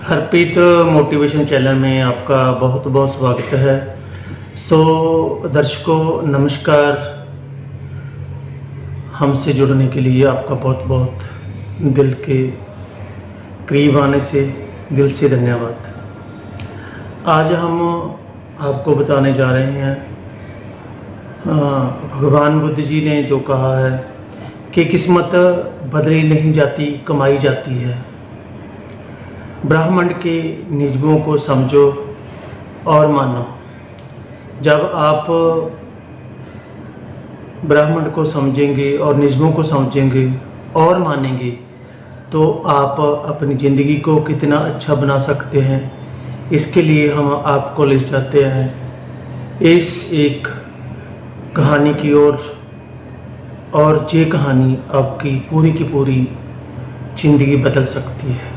Harpreet motivation channel में आपका बहुत बहुत स्वागत है। दर्शकों नमस्कार। हमसे जुड़ने के लिए आपका बहुत बहुत दिल के करीब आने से दिल से धन्यवाद। आज हम आपको बताने जा रहे हैं भगवान बुद्ध जी ने जो कहा है कि किस्मत बदली नहीं जाती, कमाई जाती है। ब्रह्मांड के नियमों को समझो और मानो। जब आप ब्रह्मांड को समझेंगे और नियमों को समझेंगे और मानेंगे तो आप अपनी ज़िंदगी को कितना अच्छा बना सकते हैं। इसके लिए हम आपको ले जाते हैं इस एक कहानी की ओर, और ये कहानी आपकी पूरी की पूरी ज़िंदगी बदल सकती है।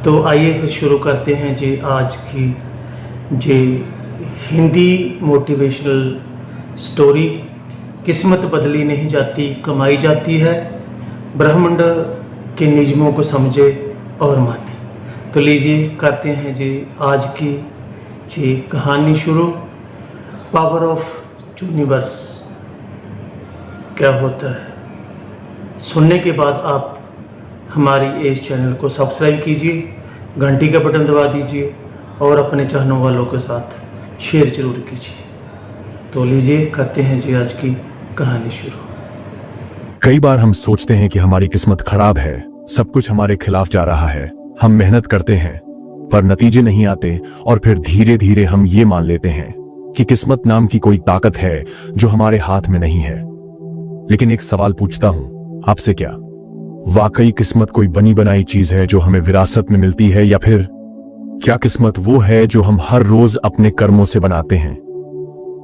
तो आइए फिर शुरू करते हैं जी आज की जी हिंदी मोटिवेशनल स्टोरी। किस्मत बदली नहीं जाती, कमाई जाती है। ब्रह्मांड के नियमों को समझे और माने। तो लीजिए करते हैं जी आज की जी कहानी शुरू। पावर ऑफ यूनिवर्स क्या होता है, सुनने के बाद आप हमारी इस चैनल को सब्सक्राइब कीजिए, घंटी का बटन दबा दीजिए और अपने चाहने वालों के साथ शेयर जरूर कीजिए। तो लीजिए करते हैं जी आज की कहानी शुरू। कई बार हम सोचते हैं कि हमारी किस्मत खराब है, सब कुछ हमारे खिलाफ जा रहा है। हम मेहनत करते हैं पर नतीजे नहीं आते और फिर धीरे धीरे हम ये मान लेते हैं कि किस्मत नाम की कोई ताकत है जो हमारे हाथ में नहीं है। लेकिन एक सवाल पूछता हूं आपसे, क्या वाकई किस्मत कोई बनी बनाई चीज है जो हमें विरासत में मिलती है, या फिर क्या किस्मत वो है जो हम हर रोज अपने कर्मों से बनाते हैं?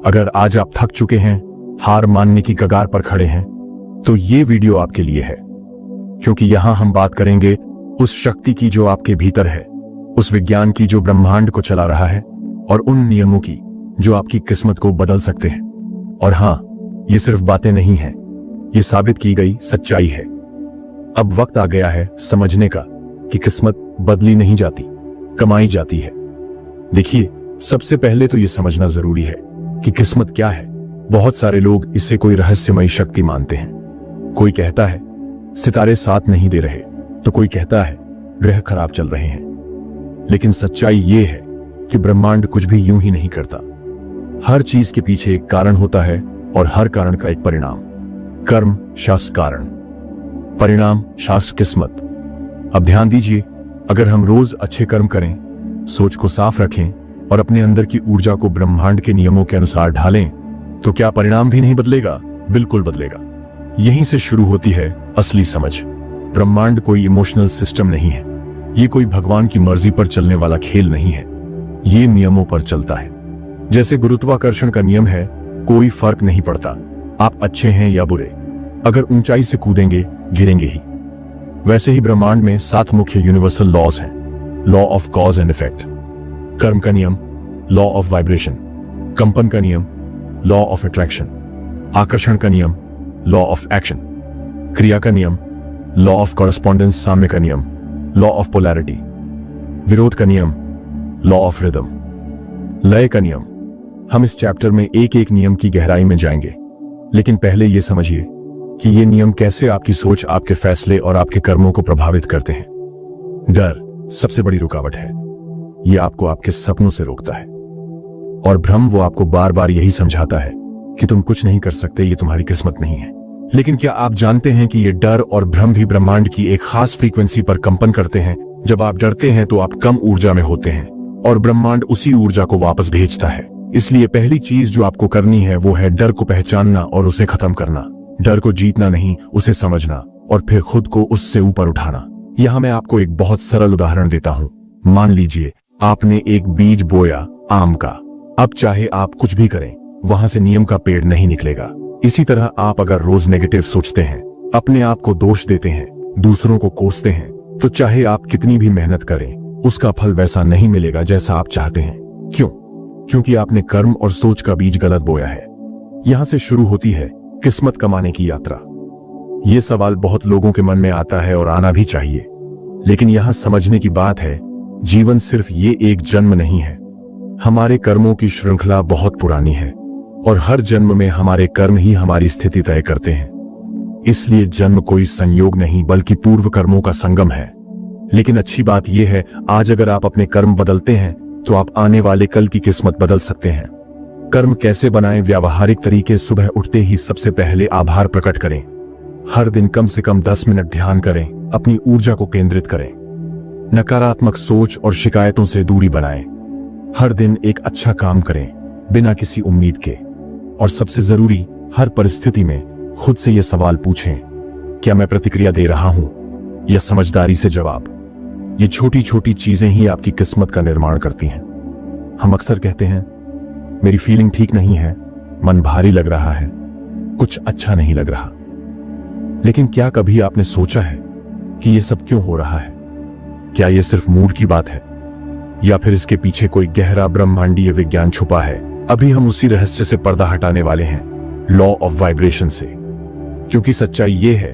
अगर आज आप थक चुके हैं, हार मानने की कगार पर खड़े हैं, तो ये वीडियो आपके लिए है। क्योंकि यहां हम बात करेंगे उस शक्ति की जो आपके भीतर है, उस विज्ञान की जो ब्रह्मांड को चला रहा है, और उन नियमों की जो आपकी किस्मत को बदल सकते हैं। और हां, ये सिर्फ बातें नहीं हैं, ये साबित की गई सच्चाई है। अब वक्त आ गया है समझने का कि किस्मत बदली नहीं जाती, कमाई जाती है। देखिए, सबसे पहले तो यह समझना जरूरी है कि किस्मत क्या है। बहुत सारे लोग इसे कोई रहस्यमयी शक्ति मानते हैं। कोई कहता है सितारे साथ नहीं दे रहे, तो कोई कहता है ग्रह खराब चल रहे हैं। लेकिन सच्चाई यह है कि ब्रह्मांड कुछ भी यूं ही नहीं करता। हर चीज के पीछे एक कारण होता है और हर कारण का एक परिणाम। कर्म शास्त्र कारण, परिणाम शास्त्र किस्मत। अब ध्यान दीजिए, अगर हम रोज अच्छे कर्म करें, सोच को साफ रखें और अपने अंदर की ऊर्जा को ब्रह्मांड के नियमों के अनुसार ढालें, तो क्या परिणाम भी नहीं बदलेगा? बिल्कुल बदलेगा। यहीं से शुरू होती है असली समझ। ब्रह्मांड कोई इमोशनल सिस्टम नहीं है, ये कोई भगवान की मर्जी पर चलने वाला खेल नहीं है। ये नियमों पर चलता है। जैसे गुरुत्वाकर्षण का नियम है, कोई फर्क नहीं पड़ता आप अच्छे हैं या बुरे, अगर ऊंचाई से कूदेंगे गिरेंगे ही। वैसे ही ब्रह्मांड में 7 मुख्य यूनिवर्सल लॉज हैं। Law of cause and effect, कर्म का नियम लॉ ऑफ वाइब्रेशन, कंपन का नियम लॉ ऑफ अट्रैक्शन, आकर्षण का नियम लॉ ऑफ एक्शन, क्रिया का नियम लॉ ऑफ कॉरेस्पॉन्डेंस, साम्य का नियम लॉ ऑफ पोलैरिटी, विरोध का नियम लॉ ऑफ रिदम, लय का नियम। हम इस चैप्टर में एक एक नियम की गहराई में जाएंगे, लेकिन पहले यह समझिए कि ये नियम कैसे आपकी सोच, आपके फैसले और आपके कर्मों को प्रभावित करते हैं। डर सबसे बड़ी रुकावट है। ये आपको आपके सपनों से रोकता है, और भ्रम वो आपको बार बार यही समझाता है कि तुम कुछ नहीं कर सकते, ये तुम्हारी किस्मत नहीं है। लेकिन क्या आप जानते हैं कि ये डर और भ्रम भी ब्रह्मांड की एक खास फ्रीक्वेंसी पर कंपन करते हैं? जब आप डरते हैं तो आप कम ऊर्जा में होते हैं और ब्रह्मांड उसी ऊर्जा को वापस भेजता है। इसलिए पहली चीज जो आपको करनी है वो है डर को पहचानना और उसे खत्म करना। डर को जीतना नहीं, उसे समझना और फिर खुद को उससे ऊपर उठाना। यहां मैं आपको एक बहुत सरल उदाहरण देता हूं। मान लीजिए आपने एक बीज बोया आम का। अब चाहे आप कुछ भी करें, वहां से नीम का पेड़ नहीं निकलेगा। इसी तरह आप अगर रोज नेगेटिव सोचते हैं, अपने आप को दोष देते हैं, दूसरों को कोसते हैं, तो चाहे आप कितनी भी मेहनत करें, उसका फल वैसा नहीं मिलेगा जैसा आप चाहते हैं। क्यों? क्योंकि आपने कर्म और सोच का बीज गलत बोया है। यहां से शुरू होती है किस्मत कमाने की यात्रा। ये सवाल बहुत लोगों के मन में आता है और आना भी चाहिए, लेकिन यहां समझने की बात है जीवन सिर्फ ये एक जन्म नहीं है, हमारे कर्मों की श्रृंखला बहुत पुरानी है और हर जन्म में हमारे कर्म ही हमारी स्थिति तय करते हैं। इसलिए जन्म कोई संयोग नहीं बल्कि पूर्व कर्मों का संगम है। लेकिन अच्छी बात यह है, आज अगर आप अपने कर्म बदलते हैं तो आप आने वाले कल की किस्मत बदल सकते हैं। कर्म कैसे बनाएं? व्यावहारिक तरीके। सुबह उठते ही सबसे पहले आभार प्रकट करें। हर दिन कम से कम 10 मिनट ध्यान करें, अपनी ऊर्जा को केंद्रित करें। नकारात्मक सोच और शिकायतों से दूरी बनाएं। हर दिन एक अच्छा काम करें बिना किसी उम्मीद के। और सबसे जरूरी, हर परिस्थिति में खुद से यह सवाल पूछें, क्या मैं प्रतिक्रिया दे रहा हूं या समझदारी से जवाब? ये छोटी छोटी चीजें ही आपकी किस्मत का निर्माण करती हैं। हम अक्सर कहते हैं, मेरी फीलिंग ठीक नहीं है, मन भारी लग रहा है, कुछ अच्छा नहीं लग रहा। लेकिन क्या कभी आपने सोचा है कि यह सब क्यों हो रहा है? क्या यह सिर्फ मूड की बात है या फिर इसके पीछे कोई गहरा ब्रह्मांडीय विज्ञान छुपा है? अभी हम उसी रहस्य से पर्दा हटाने वाले हैं, लॉ ऑफ वाइब्रेशन से। क्योंकि सच्चाई यह है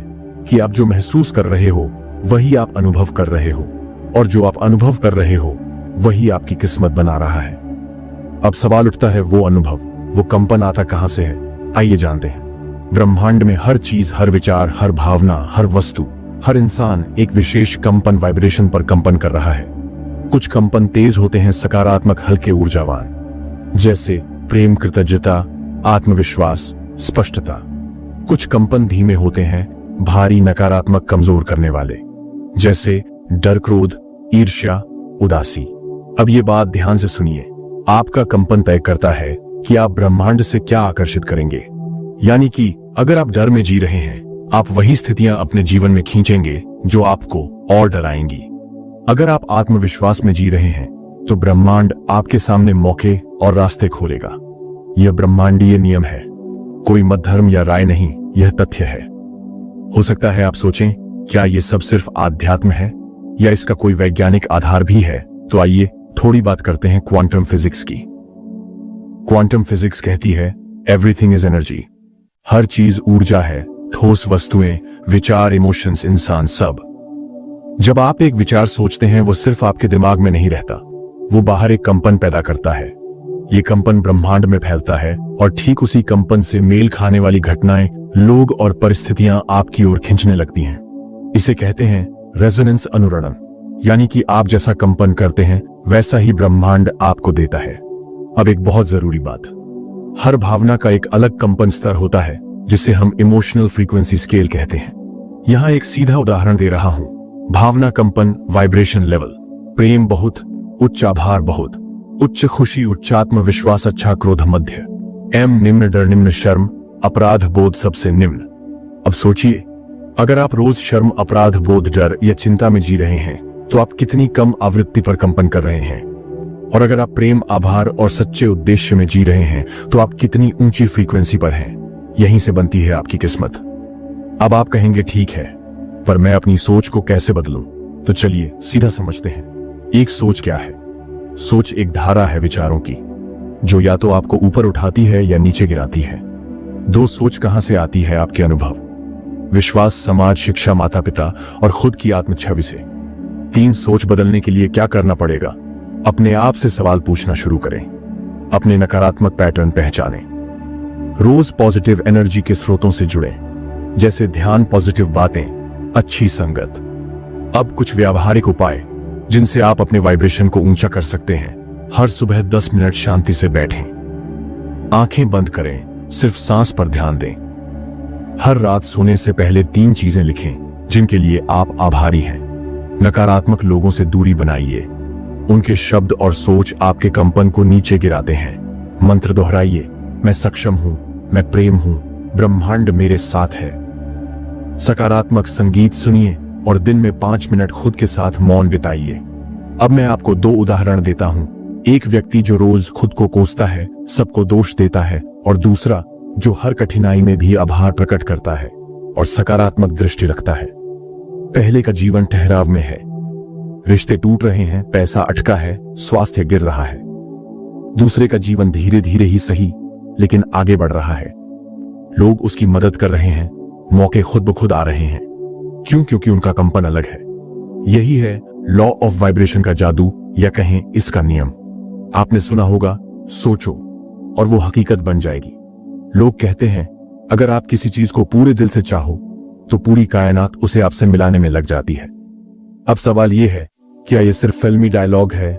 कि आप जो महसूस कर रहे हो वही आप अनुभव कर रहे हो, और जो आप अनुभव कर रहे हो वही आपकी किस्मत बना रहा है। अब सवाल उठता है, वो अनुभव, वो कंपन आता कहां से है? आइए जानते हैं। ब्रह्मांड में हर चीज, हर विचार, हर भावना, हर वस्तु, हर इंसान एक विशेष कंपन वाइब्रेशन पर कंपन कर रहा है। कुछ कंपन तेज होते हैं, सकारात्मक, हल्के, ऊर्जावान, जैसे प्रेम, कृतज्ञता, आत्मविश्वास, स्पष्टता। कुछ कंपन धीमे होते हैं, भारी, नकारात्मक, कमजोर करने वाले, जैसे डर, क्रोध, ईर्ष्या, उदासी। अब ये बात ध्यान से सुनिए, आपका कंपन तय करता है कि आप ब्रह्मांड से क्या आकर्षित करेंगे। यानी कि अगर आप डर में जी रहे हैं, आप वही स्थितियां अपने जीवन में खींचेंगे जो आपको और डराएंगी। अगर आप आत्मविश्वास में जी रहे हैं तो ब्रह्मांड आपके सामने मौके और रास्ते खोलेगा। यह ब्रह्मांडीय नियम है, कोई मध्यम या राय नहीं, यह तथ्य है। हो सकता है आप सोचें, क्या यह सब सिर्फ आध्यात्म है या इसका कोई वैज्ञानिक आधार भी है? तो आइए थोड़ी बात करते हैं क्वांटम फिजिक्स की। क्वांटम फिजिक्स कहती है, एवरीथिंग इज एनर्जी। हर चीज ऊर्जा है, ठोस वस्तुएं, विचार, इमोशंस, इंसान, सब। जब आप एक विचार सोचते हैं, वो सिर्फ आपके दिमाग में नहीं रहता, वो बाहर एक कंपन पैदा करता है। ये कंपन ब्रह्मांड में फैलता है और ठीक उसी कंपन से मेल खाने वाली घटनाएं, लोग और परिस्थितियां आपकी ओर खींचने लगती हैं। इसे कहते हैं रेजोनेंस अनुरणन, यानी कि आप जैसा कंपन करते हैं वैसा ही ब्रह्मांड आपको देता है। अब एक बहुत जरूरी बात, हर भावना का एक अलग कंपन स्तर होता है जिसे हम इमोशनल फ्रीक्वेंसी स्केल कहते हैं। यहां एक सीधा उदाहरण दे रहा हूं। भावना कंपन वाइब्रेशन लेवल, प्रेम बहुत उच्च, आभार बहुत उच्च, खुशी उच्च, आत्मविश्वास अच्छा, क्रोध मध्य, एम निम्न, डर निम्न, शर्म, अपराध बोध सबसे निम्न। अब सोचिए, अगर आप रोज शर्म, अपराध बोध, डर या चिंता में जी रहे हैं तो आप कितनी कम आवृत्ति पर कंपन कर रहे हैं। और अगर आप प्रेम, आभार और सच्चे उद्देश्य में जी रहे हैं तो आप कितनी ऊंची फ्रीक्वेंसी पर हैं। यहीं से बनती है आपकी किस्मत। अब आप कहेंगे, ठीक है, पर मैं अपनी सोच को कैसे बदलूं? तो चलिए सीधा समझते हैं। एक सोच क्या है? सोच एक धारा है विचारों की, जो या तो आपको ऊपर उठाती है या नीचे गिराती है। दो, सोच कहां से आती है? आपके अनुभव, विश्वास, समाज, शिक्षा, माता पिता और खुद की आत्म छवि से। तीन, सोच बदलने के लिए क्या करना पड़ेगा? अपने आप से सवाल पूछना शुरू करें, अपने नकारात्मक पैटर्न पहचानें, रोज पॉजिटिव एनर्जी के स्रोतों से जुड़ें, जैसे ध्यान, पॉजिटिव बातें, अच्छी संगत। अब कुछ व्यावहारिक उपाय जिनसे आप अपने वाइब्रेशन को ऊंचा कर सकते हैं। हर सुबह 10 मिनट शांति से बैठें, आंखें बंद करें, सिर्फ सांस पर ध्यान दें। हर रात सोने से पहले 3 चीजें लिखें जिनके लिए आप आभारी हैं। नकारात्मक लोगों से दूरी बनाइए, उनके शब्द और सोच आपके कंपन को नीचे गिराते हैं। मंत्र दोहराइए, मैं सक्षम हूं, मैं प्रेम हूं, ब्रह्मांड मेरे साथ है। सकारात्मक संगीत सुनिए और दिन में 5 मिनट खुद के साथ मौन बिताइए। अब मैं आपको 2 उदाहरण देता हूं। एक व्यक्ति जो रोज खुद को कोसता है, सबको दोष देता है, और दूसरा जो हर कठिनाई में भी आभार प्रकट करता है और सकारात्मक दृष्टि रखता है। पहले का जीवन ठहराव में है, रिश्ते टूट रहे हैं, पैसा अटका है, स्वास्थ्य गिर रहा है। दूसरे का जीवन धीरे धीरे ही सही लेकिन आगे बढ़ रहा है, लोग उसकी मदद कर रहे हैं, मौके खुद ब खुद आ रहे हैं। क्यों? क्योंकि उनका कंपन अलग है। यही है लॉ ऑफ वाइब्रेशन का जादू, या कहें इसका नियम। आपने सुना होगा, सोचो और वो हकीकत बन जाएगी। लोग कहते हैं अगर आप किसी चीज को पूरे दिल से चाहो तो पूरी कायनात उसे आपसे मिलाने में लग जाती है। अब सवाल यह है, क्या यह सिर्फ फिल्मी डायलॉग है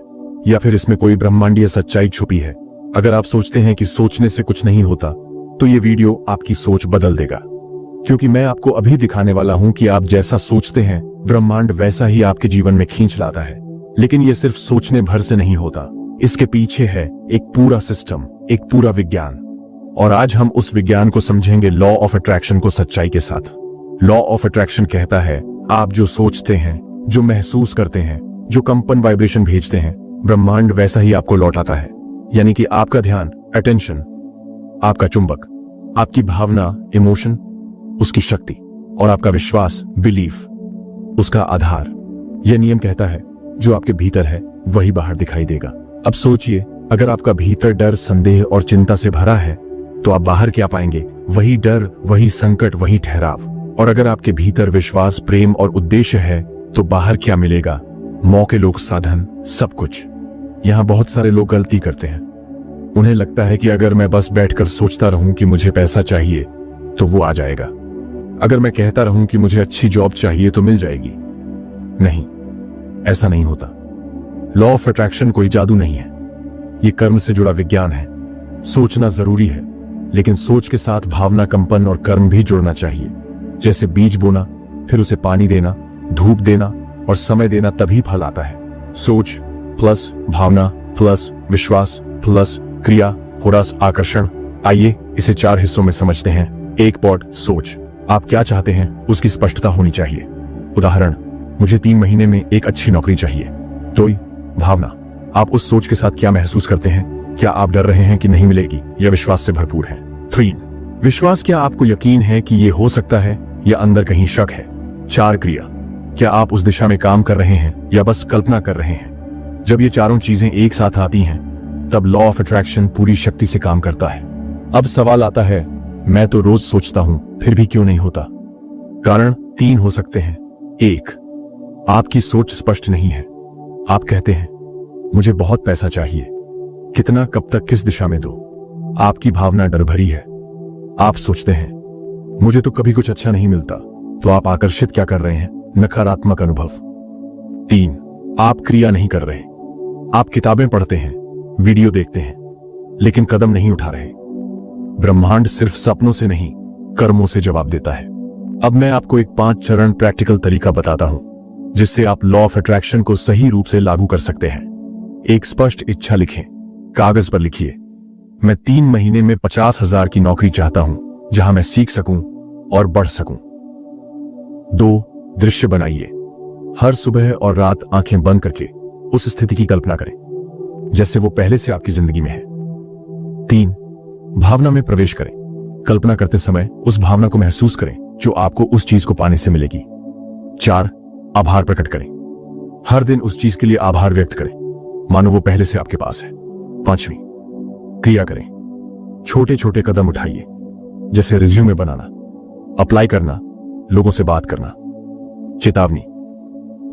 या फिर इसमें कोई ब्रह्मांडीय सच्चाई छुपी है? अगर आप सोचते हैं कि सोचने से कुछ नहीं होता, तो ये वीडियो आपकी सोच बदल देगा, क्योंकि मैं आपको अभी दिखाने वाला हूं कि आप जैसा सोचते हैं ब्रह्मांड वैसा ही आपके जीवन में खींच लाता है। लेकिन यह सिर्फ सोचने भर से नहीं होता, इसके पीछे है एक पूरा सिस्टम, एक पूरा विज्ञान। और आज हम उस विज्ञान को समझेंगे लॉ ऑफ अट्रैक्शन को सच्चाई के साथ। लॉ ऑफ अट्रैक्शन कहता है आप जो सोचते हैं, जो महसूस करते हैं, जो कंपन वाइब्रेशन भेजते हैं, ब्रह्मांड वैसा ही आपको लौटाता है। यानी कि आपका ध्यान, अटेंशन, आपका चुंबक, आपकी भावना, इमोशन, उसकी शक्ति, और आपका विश्वास, बिलीफ, उसका आधार। यह नियम कहता है जो आपके भीतर है वही बाहर दिखाई देगा। अब सोचिए, अगर आपका भीतर डर, संदेह और चिंता से भरा है तो आप बाहर क्या पाएंगे? वही डर, वही संकट, वही ठहराव। और अगर आपके भीतर विश्वास, प्रेम और उद्देश्य है तो बाहर क्या मिलेगा? मौके, लोग, साधन, सब कुछ। यहां बहुत सारे लोग गलती करते हैं। उन्हें लगता है कि अगर मैं बस बैठकर सोचता रहूं कि मुझे पैसा चाहिए तो वो आ जाएगा। अगर मैं कहता रहूं कि मुझे अच्छी जॉब चाहिए तो मिल जाएगी। नहीं, ऐसा नहीं होता। लॉ ऑफ अट्रैक्शन कोई जादू नहीं है, ये कर्म से जुड़ा विज्ञान है। सोचना जरूरी है, लेकिन सोच के साथ भावना, कंपन और कर्म भी जुड़ना चाहिए। जैसे बीज बोना, फिर उसे पानी देना, धूप देना और समय देना, तभी फल आता है। सोच प्लस भावना प्लस विश्वास प्लस क्रिया प्लस आकर्षण। आइए इसे 4 हिस्सों में समझते हैं। 1 पॉट, सोच। आप क्या चाहते हैं उसकी स्पष्टता होनी चाहिए। उदाहरण, मुझे 3 महीने में एक अच्छी नौकरी चाहिए। 2, भावना। आप उस सोच के साथ क्या महसूस करते हैं? क्या आप डर रहे हैं कि नहीं मिलेगी या विश्वास से भरपूर हैं? 3, विश्वास। क्या आपको यकीन है कि यह हो सकता है या अंदर कहीं शक है? 4, क्रिया। क्या आप उस दिशा में काम कर रहे हैं या बस कल्पना कर रहे हैं? जब ये चारों चीजें एक साथ आती हैं, तब लॉ ऑफ अट्रैक्शन पूरी शक्ति से काम करता है। अब सवाल आता है, मैं तो रोज सोचता हूं, फिर भी क्यों नहीं होता? कारण 3 हो सकते हैं। 1, आपकी सोच स्पष्ट नहीं है। आप कहते हैं मुझे बहुत पैसा चाहिए, कितना, कब तक, किस दिशा में दो? आपकी भावना डर भरी है। आप सोचते हैं मुझे तो कभी कुछ अच्छा नहीं मिलता, तो आप आकर्षित क्या कर रहे हैं? नकारात्मक अनुभव। 3, आप क्रिया नहीं कर रहे। आप किताबें पढ़ते हैं, वीडियो देखते हैं, लेकिन कदम नहीं उठा रहे। ब्रह्मांड सिर्फ सपनों से नहीं, कर्मों से जवाब देता है। अब मैं आपको एक 5 चरण प्रैक्टिकल तरीका बताता हूं, जिससे आप लॉ ऑफ अट्रैक्शन को सही रूप से लागू कर सकते हैं। एक स्पष्ट इच्छा लिखें, कागज पर लिखिए, मैं 3 महीने में 50,000 की नौकरी चाहता हूं, जहां मैं सीख सकूं और बढ़ सकूं। 2, दृश्य बनाइए। हर सुबह और रात आंखें बंद करके उस स्थिति की कल्पना करें जैसे वो पहले से आपकी जिंदगी में है। 3, भावना में प्रवेश करें। कल्पना करते समय उस भावना को महसूस करें जो आपको उस चीज को पाने से मिलेगी। 4, आभार प्रकट करें। हर दिन उस चीज के लिए आभार व्यक्त करें, मानो वो पहले से आपके पास है। 5वीं, क्रिया करें। छोटे छोटे कदम उठाइए, जैसे रिज्यूमे बनाना, अप्लाई करना, लोगों से बात करना। चेतावनी,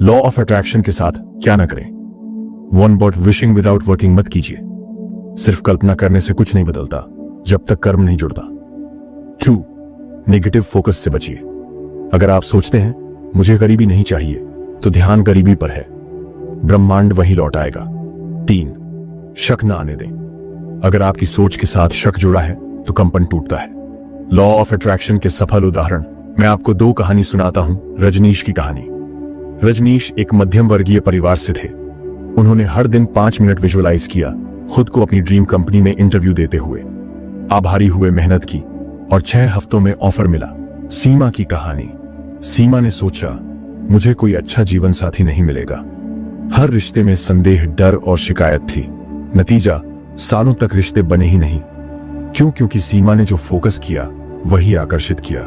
लॉ ऑफ अट्रैक्शन के साथ क्या ना करें। 1 बॉट विशिंग विदाउट वर्किंग मत कीजिए। सिर्फ कल्पना करने से कुछ नहीं बदलता जब तक कर्म नहीं जुड़ता। 2, नेगेटिव फोकस से बचिए। अगर आप सोचते हैं मुझे गरीबी नहीं चाहिए, तो ध्यान गरीबी पर है, ब्रह्मांड वही लौट आएगा। 3, शक न आने दें। अगर आपकी सोच के साथ शक जुड़ा है तो कंपन टूटता है। लॉ ऑफ अट्रैक्शन के सफल उदाहरण, मैं आपको 2 कहानी सुनाता हूं। रजनीश की कहानी। रजनीश एक मध्यम वर्गीय परिवार से थे। उन्होंने हर दिन 5 मिनट विजुअलाइज किया, खुद को अपनी ड्रीम कंपनी में इंटरव्यू देते हुए। आभारी हुए, मेहनत की और 6 हफ्तों में ऑफर मिला। सीमा की कहानी। सीमा ने सोचा मुझे कोई अच्छा जीवन साथी नहीं मिलेगा। हर रिश्ते में संदेह, डर और शिकायत थी। नतीजा, सालों तक रिश्ते बने ही नहीं। क्यों? क्योंकि सीमा ने जो फोकस किया वही आकर्षित किया।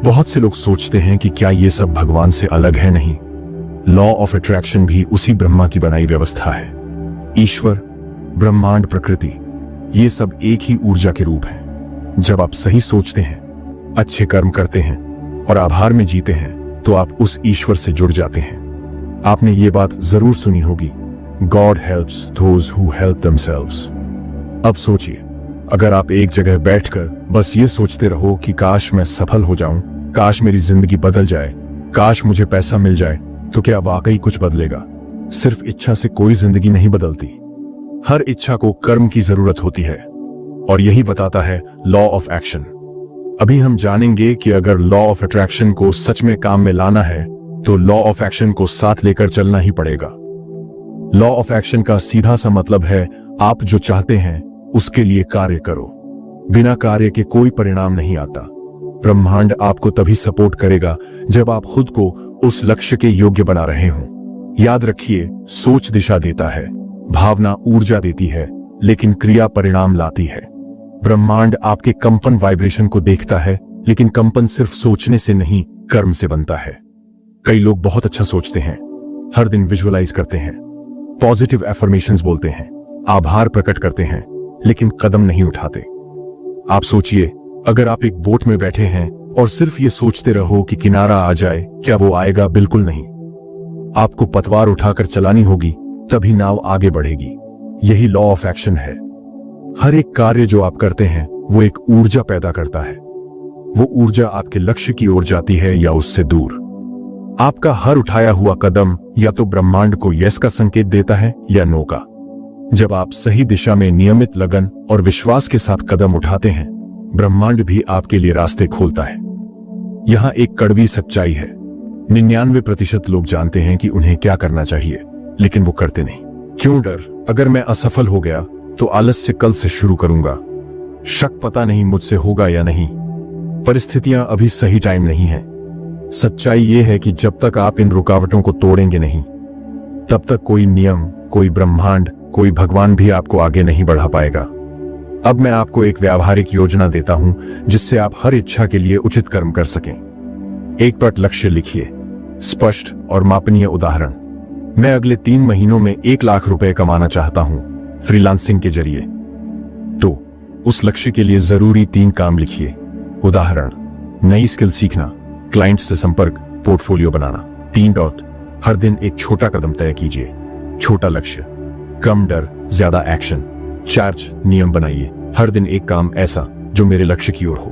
बहुत से लोग सोचते हैं कि क्या ये सब भगवान से अलग है? नहीं, लॉ ऑफ अट्रैक्शन भी उसी ब्रह्मा की बनाई व्यवस्था है। ईश्वर, ब्रह्मांड, प्रकृति, ये सब एक ही ऊर्जा के रूप हैं। जब आप सही सोचते हैं, अच्छे कर्म करते हैं और आभार में जीते हैं, तो आप उस ईश्वर से जुड़ जाते हैं। आपने ये बात जरूर सुनी होगी, God helps those who help themselves. अब सोचिए, अगर आप एक जगह बैठकर बस ये सोचते रहो कि काश मैं सफल हो जाऊं, काश मेरी जिंदगी बदल जाए, काश मुझे पैसा मिल जाए, तो क्या वाकई कुछ बदलेगा? सिर्फ इच्छा से कोई जिंदगी नहीं बदलती। हर इच्छा को कर्म की जरूरत होती है, और यही बताता है लॉ ऑफ एक्शन। अभी हम जानेंगे कि अगर लॉ ऑफ अट्रैक्शन को सच में काम में लाना है तो लॉ ऑफ एक्शन को साथ लेकर चलना ही पड़ेगा। लॉ ऑफ एक्शन का सीधा सा मतलब है, आप जो चाहते हैं उसके लिए कार्य करो। बिना कार्य के कोई परिणाम नहीं आता। ब्रह्मांड आपको तभी सपोर्ट करेगा जब आप खुद को उस लक्ष्य के योग्य बना रहे हों। याद रखिए, सोच दिशा देता है, भावना ऊर्जा देती है, लेकिन क्रिया परिणाम लाती है। ब्रह्मांड आपके कंपन वाइब्रेशन को देखता है, लेकिन कंपन सिर्फ सोचने से नहीं, कर्म से बनता है। कई लोग बहुत अच्छा सोचते हैं, हर दिन विजुअलाइज करते हैं, पॉजिटिव एफर्मेशंस बोलते हैं, आभार प्रकट करते हैं, लेकिन कदम नहीं उठाते। आप सोचिए, अगर आप एक बोट में बैठे हैं और सिर्फ ये सोचते रहो कि किनारा आ जाए, क्या वो आएगा? बिल्कुल नहीं। आपको पतवार उठाकर चलानी होगी, तभी नाव आगे बढ़ेगी। यही लॉ ऑफ एक्शन है। हर एक कार्य जो आप करते हैं वो एक ऊर्जा पैदा करता है। वो ऊर्जा आपके लक्ष्य की ओर जाती है या उससे दूर। आपका हर उठाया हुआ कदम या तो ब्रह्मांड को यस का संकेत देता है या नो का। जब आप सही दिशा में नियमित लगन और विश्वास के साथ कदम उठाते हैं, ब्रह्मांड भी आपके लिए रास्ते खोलता है। यहां एक कड़वी सच्चाई है, 99% लोग जानते हैं कि उन्हें क्या करना चाहिए, लेकिन वो करते नहीं। क्यों डर? अगर मैं असफल हो गया तो आलस्य कल से शुरू करूंगा। शक, पता नहीं मुझसे होगा या नहीं। परिस्थितियां अभी सही टाइम नहीं है। सच्चाई यह है कि जब तक आप इन रुकावटों को तोड़ेंगे नहीं, तब तक कोई नियम, कोई ब्रह्मांड, कोई भगवान भी आपको आगे नहीं बढ़ा पाएगा। अब मैं आपको एक व्यावहारिक योजना देता हूं जिससे आप हर इच्छा के लिए उचित कर्म कर सकें। एक पट लक्ष्य लिखिए, स्पष्ट और मापनीय उदाहरण। मैं अगले 3 महीनों में 1 लाख रुपए कमाना चाहता हूं फ्रीलांसिंग के जरिए। तो उस लक्ष्य के लिए जरूरी 3 काम लिखिए। उदाहरण, नई स्किल सीखना, क्लाइंट से संपर्क, पोर्टफोलियो बनाना। 3 डॉट। हर दिन एक छोटा कदम तय कीजिए। छोटा लक्ष्य, कम डर, ज्यादा एक्शन। 4 नियम बनाइए, हर दिन एक काम ऐसा जो मेरे लक्ष्य की ओर हो।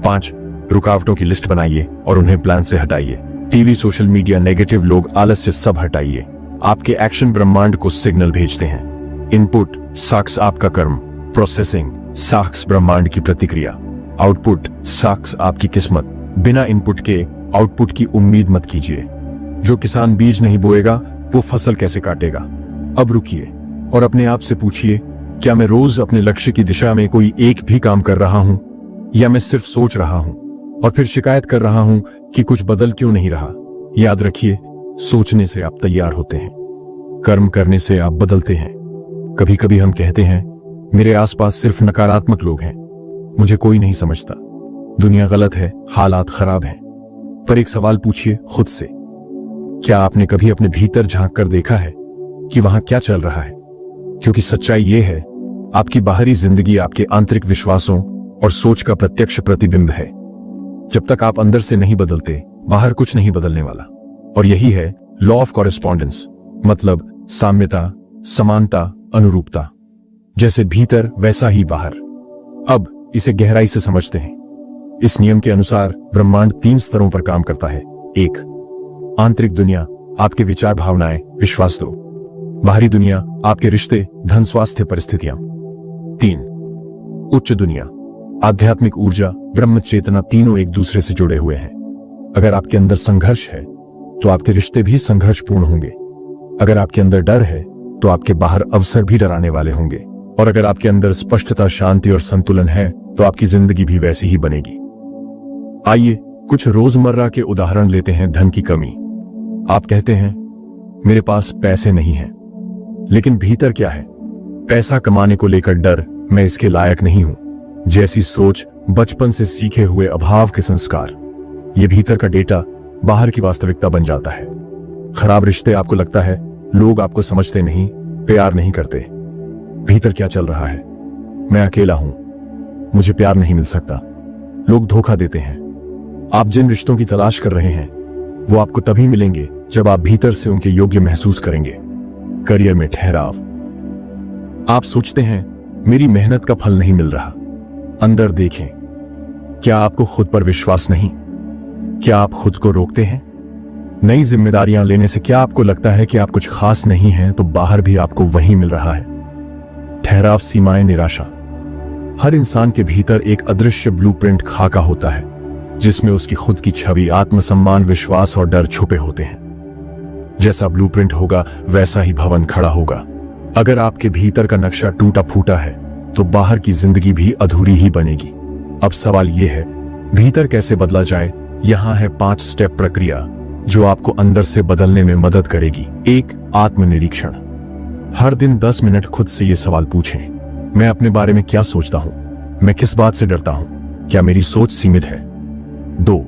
5 रुकावटों की लिस्ट बनाइए और उन्हें प्लान से हटाइए। टीवी, सोशल मीडिया, नेगेटिव लोग, आलस्य सब हटाइए। आपके एक्शन ब्रह्मांड को सिग्नल भेजते हैं। इनपुट साक्ष आपका कर्म, प्रोसेसिंग साक्ष ब्रह्मांड की प्रतिक्रिया, आउटपुट साक्ष आपकी किस्मत। बिना इनपुट के आउटपुट की उम्मीद मत कीजिए। जो किसान बीज नहीं बोएगा वो फसल कैसे काटेगा? अब रुकिए और अपने आप से पूछिए, क्या मैं रोज अपने लक्ष्य की दिशा में कोई एक भी काम कर रहा हूं, या मैं सिर्फ सोच रहा हूं और फिर शिकायत कर रहा हूं कि कुछ बदल क्यों नहीं रहा? याद रखिए, सोचने से आप तैयार होते हैं, कर्म करने से आप बदलते हैं। कभी कभी हम कहते हैं, मेरे आसपास सिर्फ नकारात्मक लोग हैं, मुझे कोई नहीं समझता, दुनिया गलत है, हालात खराब हैं। पर एक सवाल पूछिए खुद से, क्या आपने कभी अपने भीतर झांक कर देखा है कि वहां क्या चल रहा है? क्योंकि सच्चाई यह है, आपकी बाहरी जिंदगी आपके आंतरिक विश्वासों और सोच का प्रत्यक्ष प्रतिबिंब है। जब तक आप अंदर से नहीं बदलते, बाहर कुछ नहीं बदलने वाला। और यही है लॉ ऑफ कॉरेस्पॉन्डेंस, मतलब साम्यता, समानता, अनुरूपता। जैसे भीतर वैसा ही बाहर। अब इसे गहराई से समझते हैं। इस नियम के अनुसार ब्रह्मांड 3 स्तरों पर काम करता है। 1, आंतरिक दुनिया, आपके विचार, भावनाएं, विश्वास दो। बाहरी दुनिया, आपके रिश्ते, धन, स्वास्थ्य, परिस्थितियां। 3, उच्च दुनिया, आध्यात्मिक ऊर्जा, ब्रह्म चेतना, तीनों एक दूसरे से जुड़े हुए हैं। अगर आपके अंदर संघर्ष है तो आपके रिश्ते भी संघर्षपूर्ण होंगे। अगर आपके अंदर डर है तो आपके बाहर अवसर भी डराने वाले होंगे। और अगर आपके अंदर स्पष्टता, शांति और संतुलन है तो आपकी जिंदगी भी वैसी ही बनेगी। आइए कुछ रोजमर्रा के उदाहरण लेते हैं। धन की कमी। आप कहते हैं, मेरे पास पैसे नहीं हैं, लेकिन भीतर क्या है? पैसा कमाने को लेकर डर, मैं इसके लायक नहीं हूं जैसी सोच, बचपन से सीखे हुए अभाव के संस्कार। ये भीतर का डेटा बाहर की वास्तविकता बन जाता है। खराब रिश्ते, आपको लगता है लोग आपको समझते नहीं, प्यार नहीं करते। भीतर क्या चल रहा है? मैं अकेला हूं, मुझे प्यार नहीं मिल सकता, लोग धोखा देते हैं। आप जिन रिश्तों की तलाश कर रहे हैं वो आपको तभी मिलेंगे जब आप भीतर से उनके योग्य महसूस करेंगे। करियर में ठहराव। आप सोचते हैं मेरी मेहनत का फल नहीं मिल रहा। अंदर देखें, क्या आपको खुद पर विश्वास नहीं? क्या आप खुद को रोकते हैं? नई जिम्मेदारियां लेने से क्या आपको लगता है कि आप कुछ खास नहीं हैं, तो बाहर भी आपको वही मिल रहा है। ठहराव, सीमाएं, निराशा। हर इंसान के भीतर एक अदृश्य ब्लूप्रिंट खाका होता है, जिसमें उसकी खुद की छवि, आत्मसम्मान, विश्वास और डर छुपे होते हैं। जैसा ब्लूप्रिंट होगा वैसा ही भवन खड़ा होगा। अगर आपके भीतर का नक्शा टूटा फूटा है तो बाहर की जिंदगी भी अधूरी ही बनेगी। अब सवाल यह है, भीतर कैसे बदला जाए? यहां है 5 स्टेप प्रक्रिया जो आपको अंदर से बदलने में मदद करेगी। 1. आत्मनिरीक्षण। हर दिन 10 मिनट खुद से ये सवाल पूछें, मैं अपने बारे में क्या सोचता हूं? मैं किस बात से डरता हूं? क्या मेरी सोच सीमित है? 2.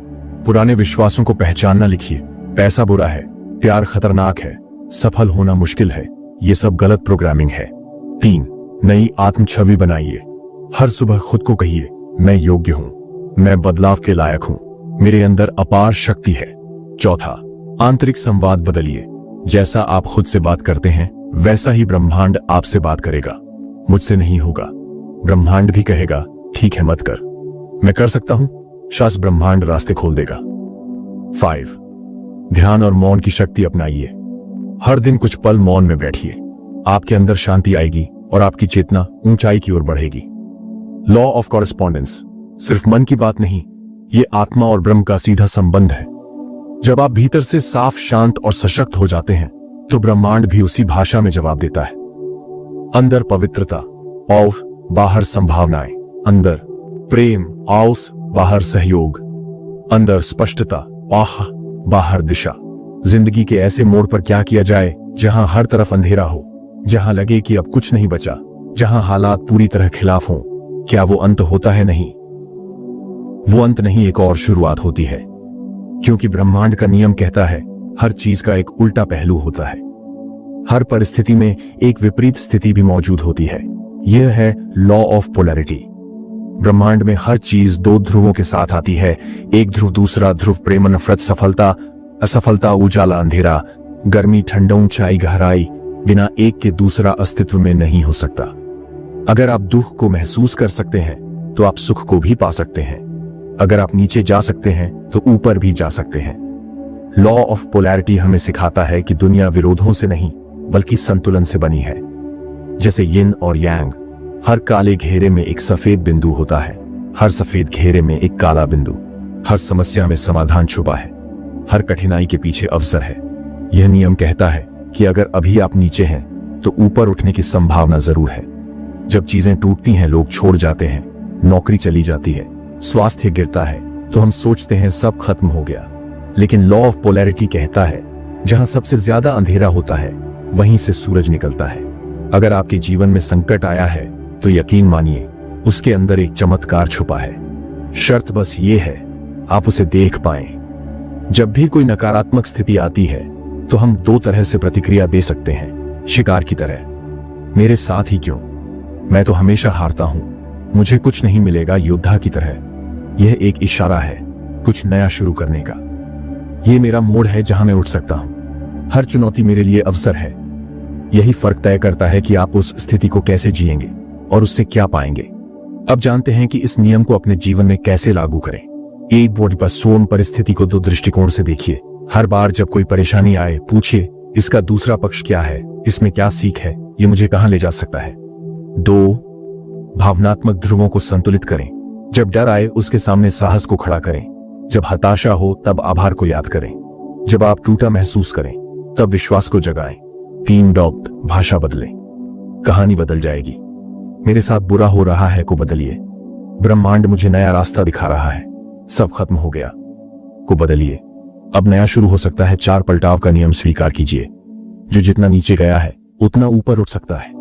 पुराने विश्वासों को पहचानना लिखिए। पैसा बुरा है, प्यार खतरनाक है, सफल होना मुश्किल है, ये सब गलत प्रोग्रामिंग है। 3. नई आत्म छवि बनाइए। हर सुबह खुद को कहिए, मैं योग्य हूं, मैं बदलाव के लायक हूं, मेरे अंदर अपार शक्ति है। 4. आंतरिक संवाद बदलिए। जैसा आप खुद से बात करते हैं वैसा ही ब्रह्मांड आपसे बात करेगा। मुझसे नहीं होगा, ब्रह्मांड भी कहेगा ठीक है मत कर। मैं कर सकता हूं, शायद ब्रह्मांड रास्ते खोल देगा। 5. ध्यान और मौन की शक्ति अपनाइए। हर दिन कुछ पल मौन में बैठिए। आपके अंदर शांति आएगी और आपकी चेतना ऊंचाई की ओर बढ़ेगी। Law of correspondence. सिर्फ मन की बात नहीं, ये आत्मा और ब्रह्म का सीधा संबंध है। जब आप भीतर से साफ, शांत और सशक्त हो जाते हैं तो ब्रह्मांड भी उसी भाषा में जवाब देता है। अंदर पवित्रता, औफ, बाहर संभावनाएं। अंदर प्रेम, औस, बाहर सहयोग। अंदर स्पष्टता, आह, बाहर दिशा। जिंदगी के ऐसे मोड़ पर क्या किया जाए जहां हर तरफ अंधेरा हो, जहां लगे कि अब कुछ नहीं बचा, जहां हालात पूरी तरह खिलाफ हों? क्या वो अंत होता है? नहीं, वो अंत नहीं, एक और शुरुआत होती है। क्योंकि ब्रह्मांड का नियम कहता है हर चीज का एक उल्टा पहलू होता है। हर परिस्थिति में एक विपरीत स्थिति भी मौजूद होती है। यह है लॉ ऑफ पोलैरिटी। ब्रह्मांड में हर चीज 2 ध्रुवों के साथ आती है। एक ध्रुव, दूसरा ध्रुव, प्रेम, नफरत, सफलता, असफलता, उजाला, अंधेरा, गर्मी, ठंड, ऊंचाई, गहराई। बिना एक के दूसरा अस्तित्व में नहीं हो सकता। अगर आप दुख को महसूस कर सकते हैं तो आप सुख को भी पा सकते हैं। अगर आप नीचे जा सकते हैं तो ऊपर भी जा सकते हैं। लॉ ऑफ पोलैरिटी हमें सिखाता है कि दुनिया विरोधों से नहीं बल्कि संतुलन से बनी है। जैसे यिन और यांग। हर काले घेरे में एक सफेद बिंदु होता है, हर सफेद घेरे में एक काला बिंदु। हर समस्या में समाधान छुपा है, हर कठिनाई के पीछे अवसर है। यह नियम कहता है कि अगर अभी आप नीचे हैं तो ऊपर उठने की संभावना जरूर है। जब चीजें टूटती हैं, लोग छोड़ जाते हैं, नौकरी चली जाती है, स्वास्थ्य गिरता है, तो हम सोचते हैं सब खत्म हो गया। लेकिन लॉ ऑफ पोलैरिटी कहता है जहां सबसे ज्यादा अंधेरा होता है वहीं से सूरज निकलता है। अगर आपके जीवन में संकट आया है तो यकीन मानिए उसके अंदर एक चमत्कार छुपा है। शर्त बस ये है आप उसे देख पाएं। जब भी कोई नकारात्मक स्थिति आती है तो हम 2 तरह से प्रतिक्रिया दे सकते हैं। शिकार की तरह, मेरे साथ ही क्यों, मैं तो हमेशा हारता हूं, मुझे कुछ नहीं मिलेगा। योद्धा की तरह, यह एक इशारा है कुछ नया शुरू करने का। यह मेरा मोड़ है जहां मैं उठ सकता हूं। हर चुनौती मेरे लिए अवसर है। यही फर्क तय करता है कि आप उस स्थिति को कैसे जिएंगे और उससे क्या पाएंगे। अब जानते हैं कि इस नियम को अपने जीवन में कैसे लागू करें। एक बोर्ड पर सोम परिस्थिति को 2 दृष्टिकोण से देखिए। हर बार जब कोई परेशानी आए पूछिए इसका दूसरा पक्ष क्या है, इसमें क्या सीख है, ये मुझे कहां ले जा सकता है। 2. भावनात्मक ध्रुवों को संतुलित करें। जब डर आए उसके सामने साहस को खड़ा करें। जब हताशा हो तब आभार को याद करें। जब आप टूटा महसूस करें तब विश्वास को जगाएं। 3. डॉट भाषा बदलें, कहानी बदल जाएगी। मेरे साथ बुरा हो रहा है को बदलिए, ब्रह्मांड मुझे नया रास्ता दिखा रहा है, सब खत्म हो गया को बदलिए, अब नया शुरू हो सकता है। 4 पलटाव का नियम स्वीकार कीजिए। जो जितना नीचे गया है उतना ऊपर उठ सकता है।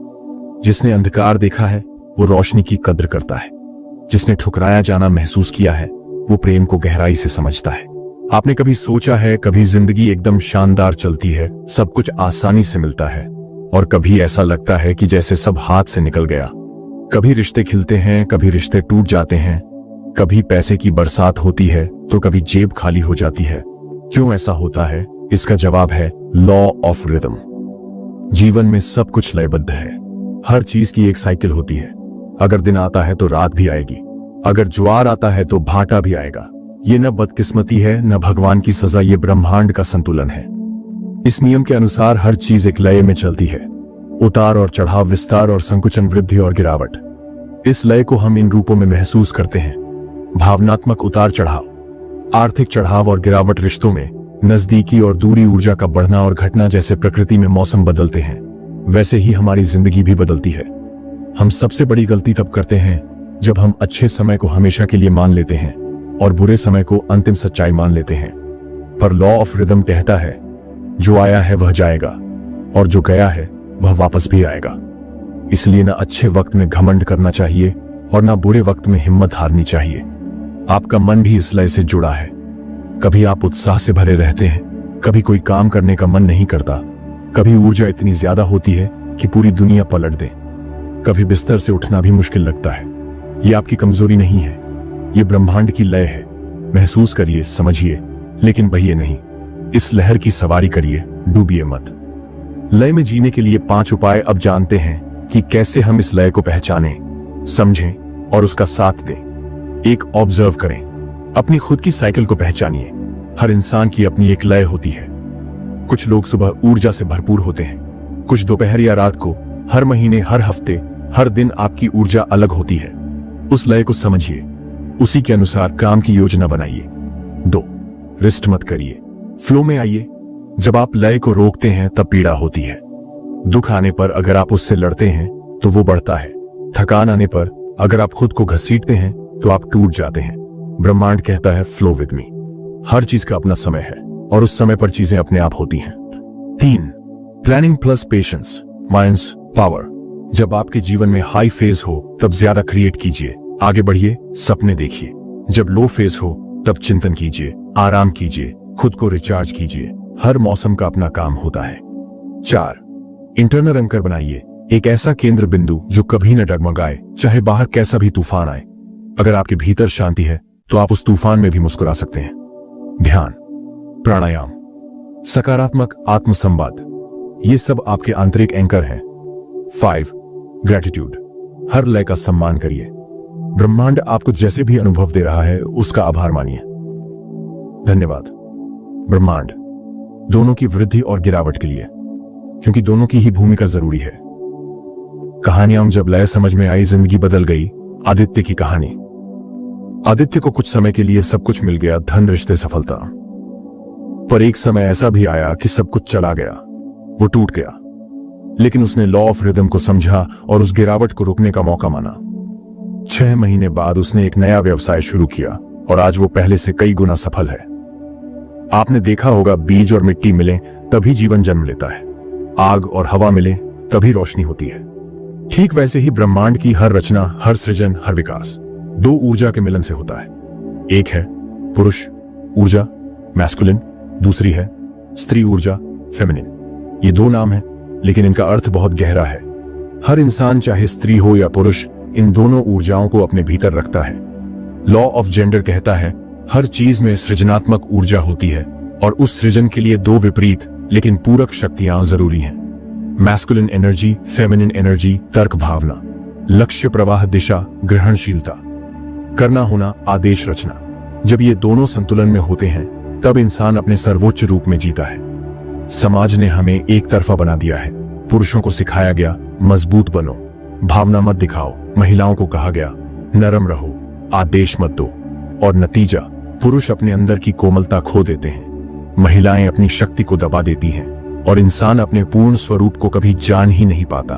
जिसने अंधकार देखा है वो रोशनी की कद्र करता है। जिसने ठुकराया जाना महसूस किया है वो प्रेम को गहराई से समझता है। आपने कभी सोचा है कभी जिंदगी एकदम शानदार चलती है, सब कुछ आसानी से मिलता है, और कभी ऐसा लगता है कि जैसे सब हाथ से निकल गया। कभी रिश्ते खिलते हैं, कभी रिश्ते टूट जाते हैं, कभी पैसे की बरसात होती है तो कभी जेब खाली हो जाती है। क्यों ऐसा होता है? इसका जवाब है लॉ ऑफ रिदम। जीवन में सब कुछ लयबद्ध है। हर चीज की एक साइकिल होती है। अगर दिन आता है तो रात भी आएगी, अगर ज्वार आता है तो भाटा भी आएगा। ये न बदकिस्मती है न भगवान की सजा, ये ब्रह्मांड का संतुलन है। इस नियम के अनुसार हर चीज एक लय में चलती है। उतार और चढ़ाव, विस्तार और संकुचन, वृद्धि और गिरावट। इस लय को हम इन रूपों में महसूस करते हैं। भावनात्मक उतार चढ़ाव, आर्थिक चढ़ाव और गिरावट, रिश्तों में नजदीकी और दूरी, ऊर्जा का बढ़ना और घटना। जैसे प्रकृति में मौसम बदलते हैं वैसे ही हमारी जिंदगी भी बदलती है। हम सबसे बड़ी गलती तब करते हैं जब हम अच्छे समय को हमेशा के लिए मान लेते हैं और बुरे समय को अंतिम सच्चाई मान लेते हैं। पर लॉ ऑफ रिदम कहता है जो आया है वह जाएगा और जो गया है वह वापस भी आएगा। इसलिए ना अच्छे वक्त में घमंड करना चाहिए और ना बुरे वक्त में हिम्मत हारनी चाहिए। आपका मन भी इस लय से जुड़ा है। कभी आप उत्साह से भरे रहते हैं, कभी कोई काम करने का मन नहीं करता, कभी ऊर्जा इतनी ज्यादा होती है कि पूरी दुनिया पलट दे, कभी बिस्तर से उठना भी मुश्किल लगता है। ये आपकी कमजोरी नहीं है, ये ब्रह्मांड की लय है। महसूस करिए, समझिए, लेकिन बहिए नहीं। इस लहर की सवारी करिए, डूबिए मत। लय में जीने के लिए 5 उपाय अब जानते हैं कि कैसे हम इस लय को पहचानें, समझें और उसका साथ दें। 1, ऑब्जर्व करें। अपनी खुद की साइकिल को पहचानिए। हर इंसान की अपनी एक लय होती है। कुछ लोग सुबह ऊर्जा से भरपूर होते हैं, कुछ दोपहर या रात को। हर महीने, हर हफ्ते, हर दिन आपकी ऊर्जा अलग होती है। उस लय को समझिए, उसी के अनुसार काम की योजना बनाइए। 2, रिस्ट मत करिए, फ्लो में आइए। जब आप लय को रोकते हैं तब पीड़ा होती है। दुख आने पर अगर आप उससे लड़ते हैं तो वो बढ़ता है। थकान आने पर अगर आप खुद को घसीटते हैं तो आप टूट जाते हैं। ब्रह्मांड कहता है फ्लो विद मी। हर चीज का अपना समय है और उस समय पर चीजें अपने आप होती हैं। 3, planning plus patience minds power. जब आपके जीवन में हाई फेज हो तब ज्यादा क्रिएट कीजिए, आगे बढ़िए, सपने देखिए। जब लो फेज हो तब चिंतन कीजिए, आराम कीजिए, खुद को रिचार्ज कीजिए। हर मौसम का अपना काम होता है। 4, इंटरनल एंकर बनाइए, एक ऐसा केंद्र बिंदु जो कभी न डगमगाए, चाहे बाहर कैसा भी तूफान आए। अगर आपके भीतर शांति है तो आप उस तूफान में भी मुस्कुरा सकते हैं। ध्यान, प्राणायाम, सकारात्मक आत्मसंवाद, ये सब आपके आंतरिक एंकर हैं। 5, ग्रेटिट्यूड, हर लय का सम्मान करिए। ब्रह्मांड आपको जैसे भी अनुभव दे रहा है उसका आभार मानिए। धन्यवाद ब्रह्मांड, दोनों की वृद्धि और गिरावट के लिए, क्योंकि दोनों की ही भूमिका जरूरी है। कहानियां जब लय समझ में आई, जिंदगी बदल गई। आदित्य की कहानी। आदित्य को कुछ समय के लिए सब कुछ मिल गया, धन, रिश्ते, सफलता। पर एक समय ऐसा भी आया कि सब कुछ चला गया, वो टूट गया। लेकिन उसने लॉ ऑफ रिदम को समझा और उस गिरावट को रोकने का मौका माना। 6 महीने बाद उसने एक नया व्यवसाय शुरू किया और आज वो पहले से कई गुना सफल है। आपने देखा होगा, बीज और मिट्टी मिले तभी जीवन जन्म लेता है, आग और हवा मिले तभी रोशनी होती है। ठीक वैसे ही ब्रह्मांड की हर रचना, हर सृजन, हर विकास 2 ऊर्जा के मिलन से होता है। एक है पुरुष ऊर्जा, मैस्कुलिन, दूसरी है स्त्री ऊर्जा, फेमिनिन। ये 2 नाम हैं, लेकिन इनका अर्थ बहुत गहरा है। हर इंसान, चाहे स्त्री हो या पुरुष, इन दोनों ऊर्जाओं को अपने भीतर रखता है। लॉ ऑफ जेंडर कहता है हर चीज में सृजनात्मक ऊर्जा होती है और उस सृजन के लिए 2 विपरीत लेकिन पूरक शक्तियां जरूरी हैं। मैस्कुलिन एनर्जी, फेमिनिन एनर्जी, तर्क, भावना, लक्ष्य, प्रवाह, दिशा, ग्रहणशीलता, करना, होना, आदेश, रचना। जब ये दोनों संतुलन में होते हैं तब इंसान अपने सर्वोच्च रूप में जीता है। समाज ने हमें एक तरफा बना दिया है। पुरुषों को सिखाया गया मजबूत बनो, भावना मत दिखाओ। महिलाओं को कहा गया नरम रहो, आदेश मत दो। और नतीजा, पुरुष अपने अंदर की कोमलता खो देते हैं, महिलाएं अपनी शक्ति को दबा देती हैं और इंसान अपने पूर्ण स्वरूप को कभी जान ही नहीं पाता।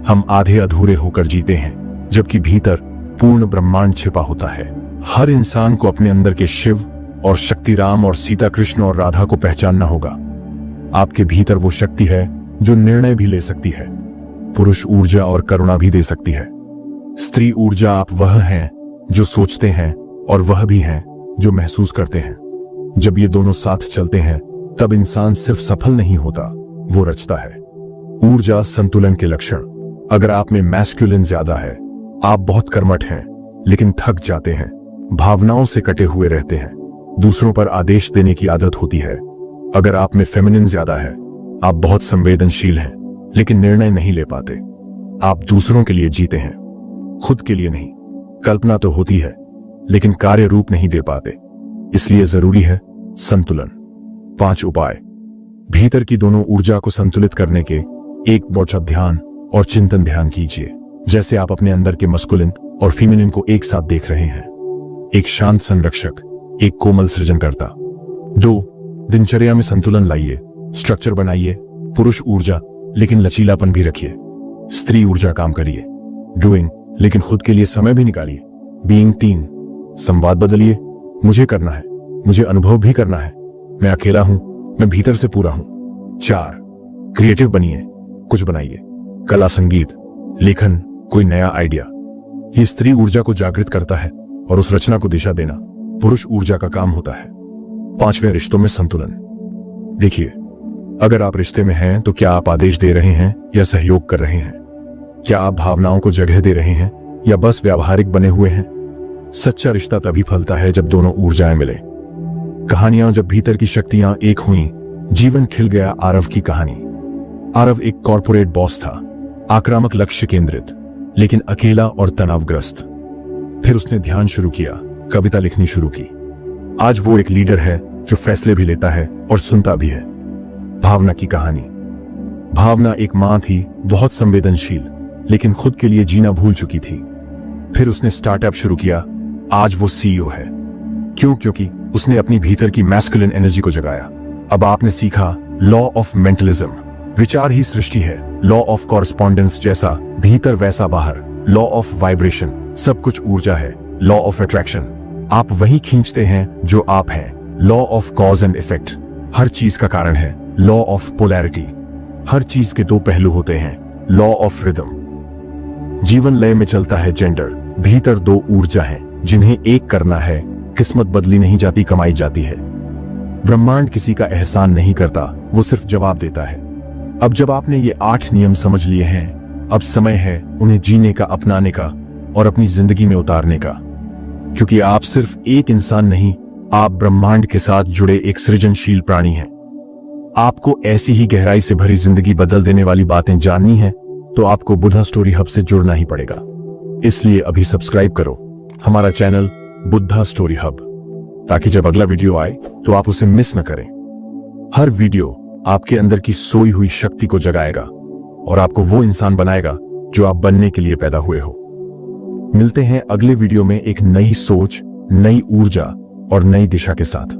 हम आधे अधूरे होकर जीते हैं जबकि भीतर पूर्ण ब्रह्मांड छिपा होता है। हर इंसान को अपने अंदर के शिव और शक्ति, राम और सीता, कृष्ण और राधा को पहचानना होगा। आपके भीतर वो शक्ति है जो निर्णय भी ले सकती है, पुरुष ऊर्जा और करुणा भी दे सकती है। स्त्री ऊर्जा, आप वह हैं जो सोचते हैं और वह भी हैं जो महसूस करते हैं। जब ये दोनों साथ चलते हैं तब इंसान सिर्फ सफल नहीं होता, वो रचता है। ऊर्जा संतुलन के लक्षण। अगर आप में मैस्कुलिन ज्यादा है, आप बहुत कर्मठ हैं लेकिन थक जाते हैं, भावनाओं से कटे हुए रहते हैं, दूसरों पर आदेश देने की आदत होती है। अगर आप में फेमिनिन ज्यादा है, आप बहुत संवेदनशील हैं, लेकिन निर्णय नहीं ले पाते। आप दूसरों के लिए जीते हैं, खुद के लिए नहीं। कल्पना तो होती है, लेकिन कार्य रूप नहीं दे पाते। इसलिए जरूरी है संतुलन। 5 उपाय। भीतर की दोनों ऊर्जा को संतुलित करने के 1 वर्कशॉप ध्यान और चिंतन ध्यान कीजिए, जैसे आप अपने अंदर के मस्कुलिन और फीमेलिन को एक साथ देख रहे हैं। 1 शांत संरक्षक, 1 कोमल सृजनकर्ता। 2 दिनचर्या में संतुलन लाइए, स्ट्रक्चर बनाइए। पुरुष ऊर्जा लेकिन लचीलापन भी रखिए, स्त्री ऊर्जा काम करिए। डूइंग लेकिन खुद के लिए समय भी निकालिए। बीइंग 3 संवाद बदलिए, मुझे करना है, मुझे अनुभव भी करना है, मैं अकेला हूं, मैं भीतर से पूरा हूं। 4 क्रिएटिव बनिए, कुछ बनाइए, कला, संगीत, लेखन, कोई नया आइडिया। ये स्त्री ऊर्जा को जागृत करता है और उस रचना को दिशा देना पुरुष ऊर्जा का काम होता है। 5वें रिश्तों में संतुलन। देखिए, अगर आप रिश्ते में हैं तो क्या आप आदेश दे रहे हैं या सहयोग कर रहे हैं? क्या आप भावनाओं को जगह दे रहे हैं या बस व्यावहारिक बने हुए हैं? सच्चा रिश्ता तभी फलता है जब दोनों ऊर्जाएं मिले। कहानियां, जब भीतर की शक्तियां एक हुईं, जीवन खिल गया। आरव की कहानी। आरव एक कॉर्पोरेट बॉस था, आक्रामक, लक्ष्य केंद्रित, लेकिन अकेला और तनावग्रस्त। फिर उसने ध्यान शुरू किया, कविता लिखनी शुरू की। आज वो एक लीडर है जो फैसले भी लेता है और सुनता भी है। भावना की कहानी। भावना एक मां थी, बहुत संवेदनशील, लेकिन खुद के लिए जीना भूल चुकी थी। फिर उसने स्टार्टअप शुरू किया। आज वो सीईओ है। क्यों? क्योंकि उसने अपनी भीतर की मैस्कुलिन एनर्जी को जगाया। अब आपने सीखा लॉ ऑफ मेंटलिज्म। विचार ही सृष्टि है। लॉ ऑफ कॉरस्पॉन्डेंस जैसा भीतर वैसा बाहर। लॉ ऑफ वाइब्रेशन, सब कुछ ऊर्जा है। लॉ ऑफ अट्रैक्शन, आप वही खींचते हैं जो आप हैं। Law of cause and effect, हर चीज का कारण है। लॉ ऑफ पोलैरिटी, हर चीज के 2 पहलू होते हैं। लॉ ऑफ रिदम, जीवन लय में चलता है। जेंडर, भीतर 2 ऊर्जा हैं जिन्हें एक करना है। किस्मत बदली नहीं जाती, कमाई जाती है। ब्रह्मांड किसी का एहसान नहीं करता, वो सिर्फ जवाब देता है। अब जब आपने ये 8 नियम समझ लिए हैं, अब समय है उन्हें जीने का, अपनाने का और अपनी जिंदगी में उतारने का। क्योंकि आप सिर्फ एक इंसान नहीं, आप ब्रह्मांड के साथ जुड़े एक सृजनशील प्राणी हैं। आपको ऐसी ही गहराई से भरी जिंदगी बदल देने वाली बातें जाननी है तो आपको बुद्धा स्टोरी हब से जुड़ना ही पड़ेगा। इसलिए अभी सब्सक्राइब करो हमारा चैनल बुद्धा स्टोरी हब, ताकि जब अगला वीडियो आए तो आप उसे मिस न करें। हर वीडियो आपके अंदर की सोई हुई शक्ति को जगाएगा और आपको वो इंसान बनाएगा जो आप बनने के लिए पैदा हुए हो। मिलते हैं अगले वीडियो में एक नई सोच, नई ऊर्जा और नई दिशा के साथ।